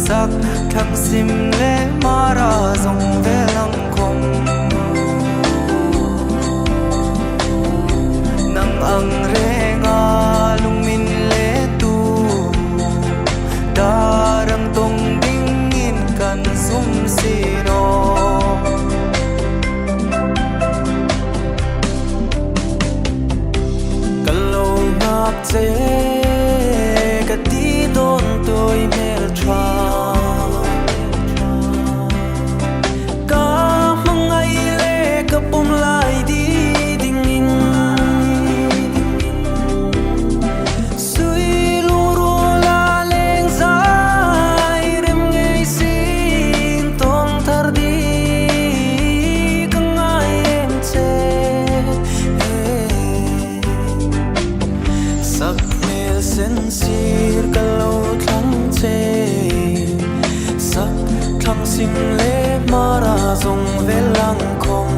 sắc thăng sim lệ mà ra dòng về lăng không nang ang renga lung min le tu darang tong dingin kan sum sino kalau ngap che ka ti don tôi mel tra ka mangai le ka pom lai di dingin sui lu ro la leng zai rem ngei sin tong thar di ka ngai em che sak mel sen sir kalau thlang che sak thlang sim le mara zong ve lang khom